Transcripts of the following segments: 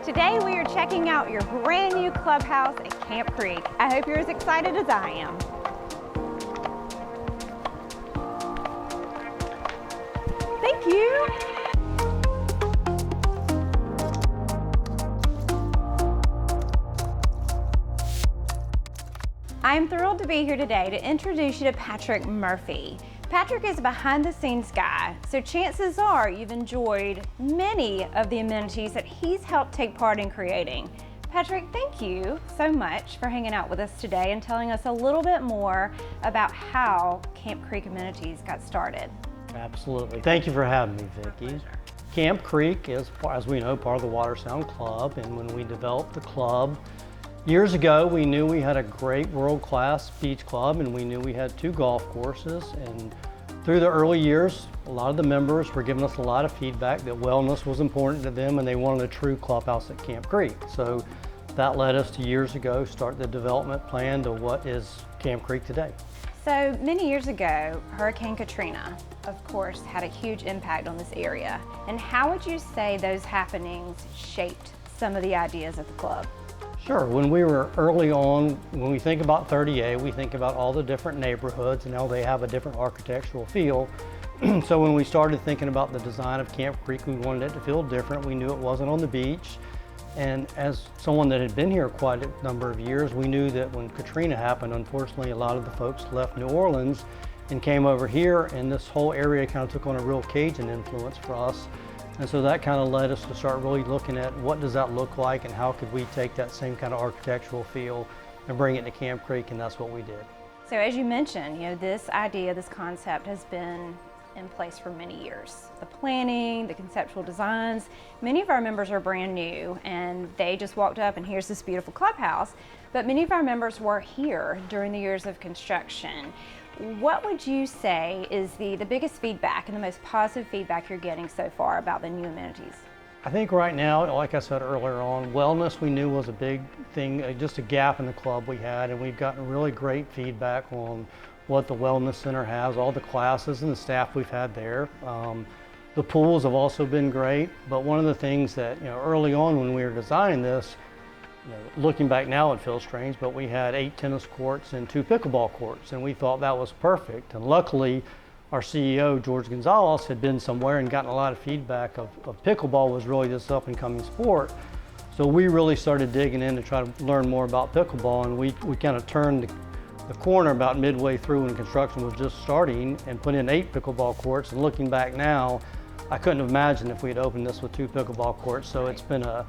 Today we are checking out your brand new clubhouse at Camp Creek. I hope you're as excited as I am. Thank you. I'm thrilled to be here today to introduce you to Patrick Murphy. Patrick is a behind-the-scenes guy, so chances are you've enjoyed many of the amenities that he's helped take part in creating. Patrick, thank you so much for hanging out with us today and telling us a little bit more about how Camp Creek Amenities got started. Absolutely. Thank you for having me, Vicki. Camp Creek is, as we know, part of the Watersound Club, and when we developed the club years ago, we knew we had a great world-class beach club, and we knew we had 2 golf courses. And through the early years, a lot of the members were giving us a lot of feedback that wellness was important to them and they wanted a true clubhouse at Camp Creek. So that led us to years ago start the development plan to what is Camp Creek today. So many years ago, Hurricane Katrina, of course, had a huge impact on this area. And how would you say those happenings shaped some of the ideas of the club? Sure. When we were early on, when we think about 30A, we think about all the different neighborhoods and how they have a different architectural feel. So when we started thinking about the design of Camp Creek, we wanted it to feel different. We knew it wasn't on the beach. And as someone that had been here quite a number of years, we knew that when Katrina happened, unfortunately, a lot of the folks left New Orleans and came over here, and this whole area kind of took on a real Cajun influence for us. And so that kind of led us to start really looking at what does that look like and how could we take that same kind of architectural feel and bring it to Camp Creek, and that's what we did. So as you mentioned, this idea, this concept has been in place for many years. The planning, the conceptual designs, many of our members are brand new and they just walked up and here's this beautiful clubhouse, but many of our members were here during the years of construction. What would you say is the biggest feedback and the most positive feedback you're getting so far about the new amenities? I think right now, like I said earlier on, wellness we knew was a big thing, just a gap in the club we had, and we've gotten really great feedback on what the wellness center has, all the classes and the staff we've had there. The pools have also been great, but one of the things that, early on when we were designing this, looking back now it feels strange, but we had 8 tennis courts and 2 pickleball courts, and we thought that was perfect. And luckily, our CEO, George Gonzalez, had been somewhere and gotten a lot of feedback of pickleball was really this up-and-coming sport. So we really started digging in to try to learn more about pickleball, and we kind of turned the corner about midway through when construction was just starting and put in 8 pickleball courts. And looking back now, I couldn't have imagined if we had opened this with 2 pickleball courts. So it's been a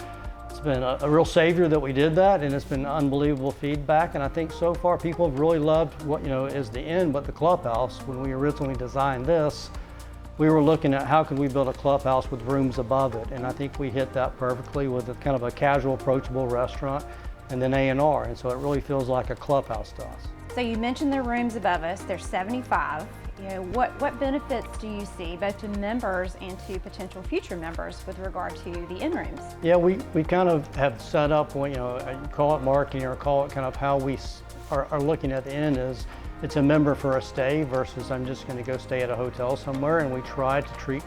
real savior that we did that, and it's been unbelievable feedback. And I think so far people have really loved what is the end, but the clubhouse. When we originally designed this, we were looking at how could we build a clubhouse with rooms above it, and I think we hit that perfectly with a kind of a casual, approachable restaurant and then A&R, and so it really feels like a clubhouse to us. So you mentioned the rooms above us, there's 75. What benefits do you see both to members and to potential future members with regard to the in-rooms? Yeah, we kind of have set up, you call it marketing or call it kind of how we are looking at the inn is it's a member for a stay versus I'm just going to go stay at a hotel somewhere, and we try to treat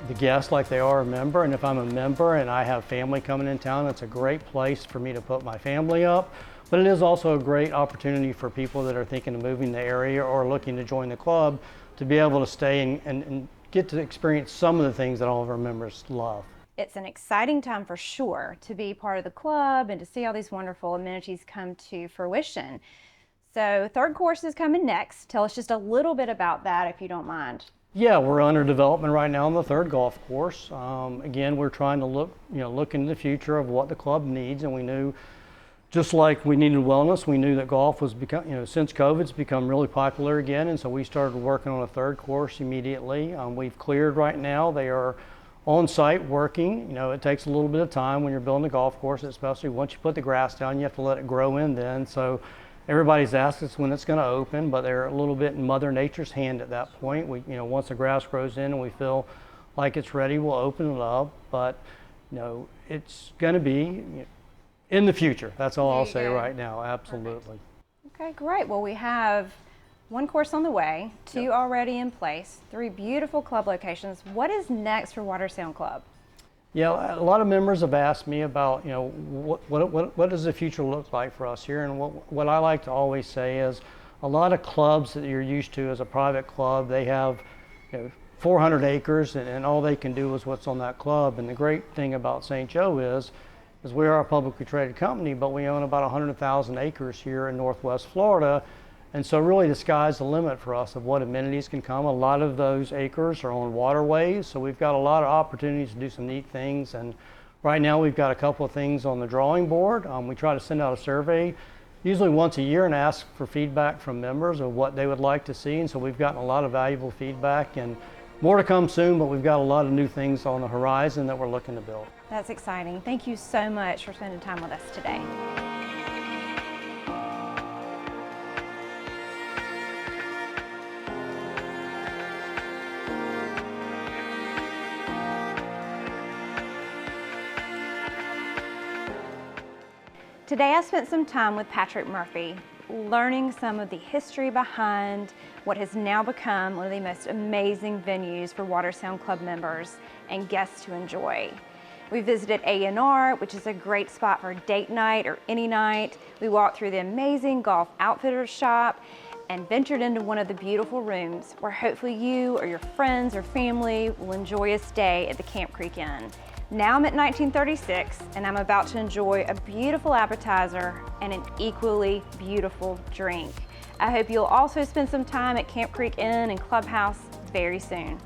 the guests like they are a member. And if I'm a member and I have family coming in town, it's a great place for me to put my family up. But it is also a great opportunity for people that are thinking of moving the area or looking to join the club to be able to stay and get to experience some of the things that all of our members love. It's an exciting time for sure to be part of the club and to see all these wonderful amenities come to fruition. So 3rd course is coming next. Tell us just a little bit about that if you don't mind. Yeah, we're under development right now on the 3rd golf course. Again, we're trying to look into the future of what the club needs, and we knew just like we needed wellness, we knew that golf was since COVID's become really popular again, and so we started working on a 3rd course immediately. We've cleared right now. They are on site working. It takes a little bit of time when you're building a golf course, especially once you put the grass down, you have to let it grow in then. So everybody's asked us when it's going to open, but they're a little bit in Mother Nature's hand at that point. Once the grass grows in and we feel like it's ready, we'll open it up. But it's going to be in the future. That's all I'll say right now. Absolutely. Perfect. Okay, great. Well, we have 1 course on the way, 2 already in place, 3 beautiful club locations. What is next for Watersound Club? Yeah, a lot of members have asked me about, what does the future look like for us here? And what I like to always say is a lot of clubs that you're used to as a private club, they have 400 acres and all they can do is what's on that club. And the great thing about St. Joe is we are a publicly traded company, but we own about 100,000 acres here in Northwest Florida. And so really the sky's the limit for us of what amenities can come. A lot of those acres are on waterways, so we've got a lot of opportunities to do some neat things. And right now we've got a couple of things on the drawing board. We try to send out a survey usually once a year and ask for feedback from members of what they would like to see. And so we've gotten a lot of valuable feedback, and more to come soon, but we've got a lot of new things on the horizon that we're looking to build. That's exciting. Thank you so much for spending time with us today. Today I spent some time with Patrick Murphy, learning some of the history behind what has now become one of the most amazing venues for Watersound Club members and guests to enjoy. We visited A&R, which is a great spot for date night or any night. We walked through the amazing golf outfitters shop and ventured into one of the beautiful rooms where hopefully you or your friends or family will enjoy a stay at the Camp Creek Inn. Now I'm at 1936 and I'm about to enjoy a beautiful appetizer and an equally beautiful drink. I hope you'll also spend some time at Camp Creek Inn and Clubhouse very soon.